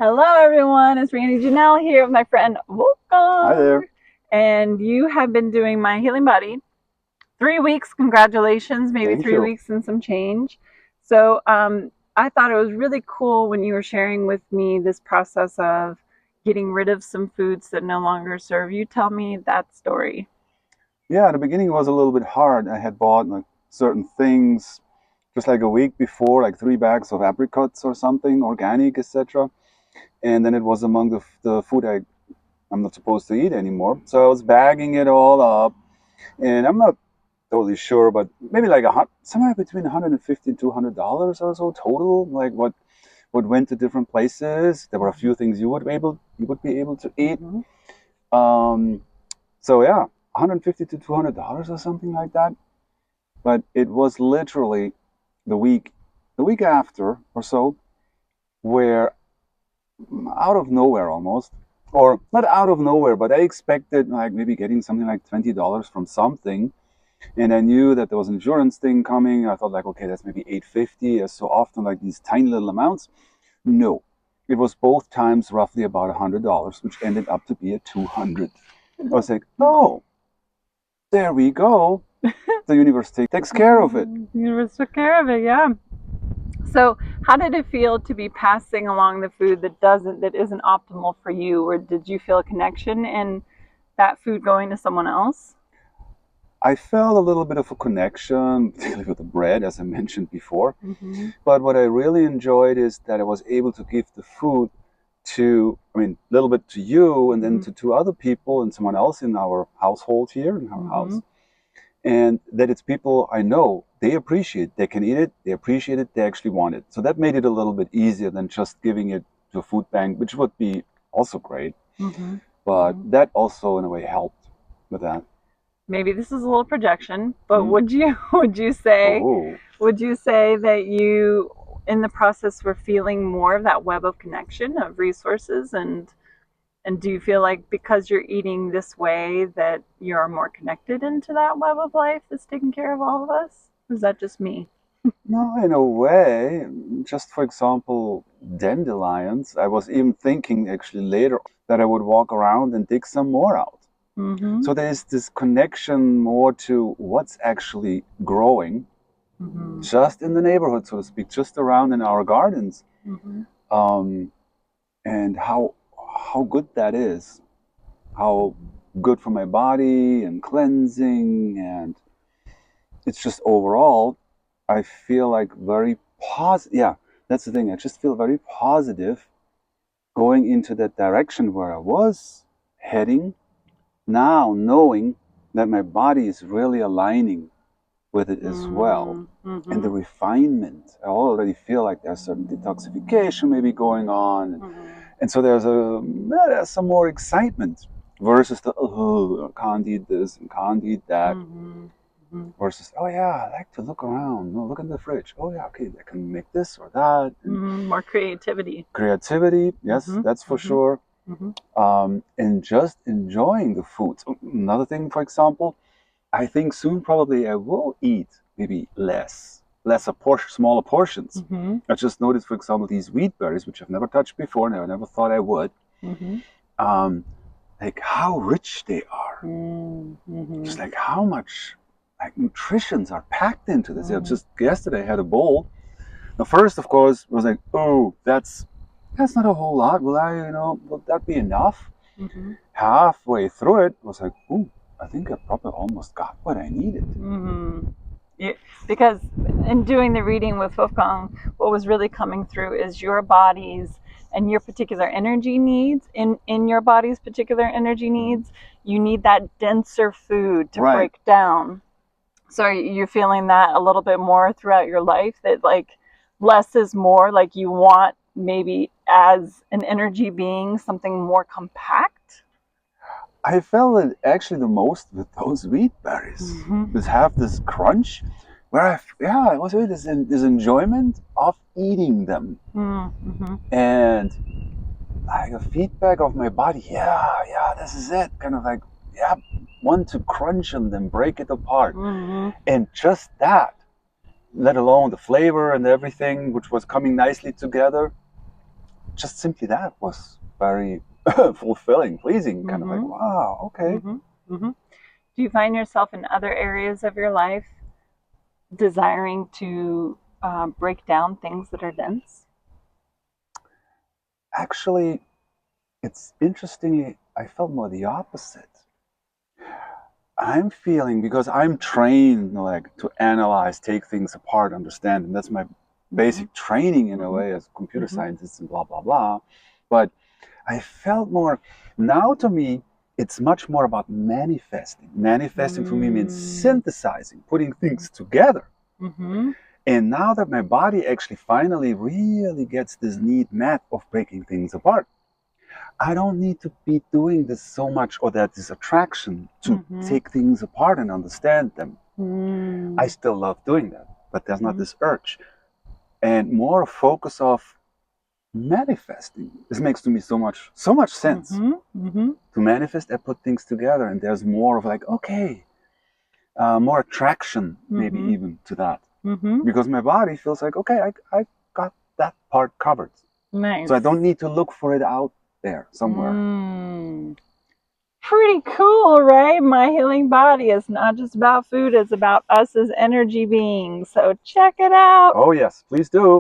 Hello, everyone. It's Randy Janelle here with my friend Wolfgang. Hi there. And you have been doing my healing body 3 weeks. Congratulations, maybe Thank three you. weeks and some change. So I thought it was really cool when you were sharing with me this process of getting rid of some foods that no longer serve you. Tell me that story. Yeah, the beginning was a little bit hard. I had bought like certain things just like a week before, like 3 bags of apricots or something, organic, etc. And then it was among the food I'm not supposed to eat anymore. So I was bagging it all up, and I'm not totally sure, but maybe like somewhere between 150 and $200 or so total. Like what went to different places. There were a few things you would be able to eat. Mm-hmm. Um, So yeah, 150 to $200 or something like that. But it was literally the week after or so, where out of nowhere almost, or not out of nowhere, but I expected like maybe getting something like $20 from something, and I knew that there was an insurance thing coming. I thought like, okay, that's maybe 850, as so often like these tiny little amounts. No, it was both times roughly about $100, which ended up to be a 200. I was like, oh, there we go. The universe takes care of it. The universe took care of it, yeah. So, how did it feel to be passing along the food that isn't optimal for you, or did you feel a connection in that food going to someone else? I felt a little bit of a connection, particularly with the bread, as I mentioned before. Mm-hmm. But what I really enjoyed is that I was able to give the food a little bit to you and then Mm-hmm. to two other people and someone else in our household here, in our Mm-hmm. house. And that it's people I know, they appreciate, they can eat it, they appreciate it, they actually want it. So that made it a little bit easier than just giving it to a food bank, which would be also great. Mm-hmm. But Mm-hmm. that also, in a way, helped with that. Maybe this is a little projection, but Mm. Oh, would you say that you in the process were feeling more of that web of connection of resources, and do you feel like because you're eating this way that you're more connected into that web of life that's taking care of all of us? Is that just me? no, in a way, just for example, dandelions. I was even thinking actually later that I would walk around and dig some more out. Mm-hmm. So there is this connection more to what's actually growing Mm-hmm. just in the neighborhood, so to speak, just around in our gardens, Mm-hmm. um, and how good that is, how good for my body and cleansing, and it's just overall, I feel like very positive. Yeah, that's the thing. I just feel very positive going into that direction where I was heading. Now, knowing that my body is really aligning with it as well. And the Mm-hmm. refinement, I already feel like there's certain detoxification maybe going on. Mm-hmm. And so there's some more excitement versus the, oh, I can't eat this and can't eat that. Mm-hmm. Versus, oh yeah, I like to look around. No, look in the fridge. Oh yeah, okay, I can make this or that. And Mm-hmm. More creativity. creativity, yes, Mm-hmm. that's for Mm-hmm. sure. Mm-hmm. And just enjoying the food. So another thing, for example, I think soon probably I will eat maybe lesser portion, smaller portions. Mm-hmm. I just noticed, for example, these wheat berries, which I've never touched before, and I never thought I would. Mm-hmm. Um, like how rich they are. Mm-hmm. Just like how much like nutritions are packed into this. Mm-hmm. Just yesterday I had a bowl. The first, of course, was like, oh, that's not a whole lot. Will that be enough? Mm-hmm. Halfway through it, I was like, ooh, I think I probably almost got what I needed. Mm-hmm. Yeah, because in doing the reading with Wolfgang, what was really coming through is your body's and your particular energy needs. In your body's particular energy Mhm. needs, you need that denser food to Right. break down. So are you feeling that a little bit more throughout your life, that like less is more, like you want maybe as an energy being something more compact? I felt it actually the most with those wheat berries. Mm-hmm. Just have this crunch where it was really this enjoyment of eating them. Mm-hmm. And like a feedback of my body, yeah, this is it. Kind of like, yeah, want to crunch and then break it apart. Mm-hmm. And just that, let alone the flavor and everything, which was coming nicely together, just simply that was very fulfilling, pleasing, kind of like, Mm-hmm. wow, okay. Mm-hmm. Mm-hmm. Do you find yourself in other areas of your life desiring to break down things that are dense? Actually, it's interestingly, I felt more the opposite. I'm feeling because I'm trained like to analyze, take things apart, understand, and that's my Mm-hmm. basic training in a Mm-hmm. way as computer Mm-hmm. scientist and blah blah blah. But I felt more now to me it's much more about manifesting. Manifesting for me means Mm-hmm. synthesizing, putting things together. Mm-hmm. And now that my body actually finally really gets this neat met of breaking things apart, I don't need to be doing this so much or that this attraction to Mm-hmm. take things apart and understand them. I Mm-hmm. still love doing that, but there's not this urge. And more a focus of manifesting. This makes to me so much sense. Mm-hmm. Mm-hmm. To manifest, I put things together, and there's more of like, okay, more attraction, maybe Mm-hmm. even to that. Mm-hmm. Because my body feels like, okay, I got that part covered. So I Nice. don't need to look for it out there somewhere. Mm. Pretty cool, right? My Healing Body is not just about food, it's about us as energy beings. So check it out. Oh, yes, please do.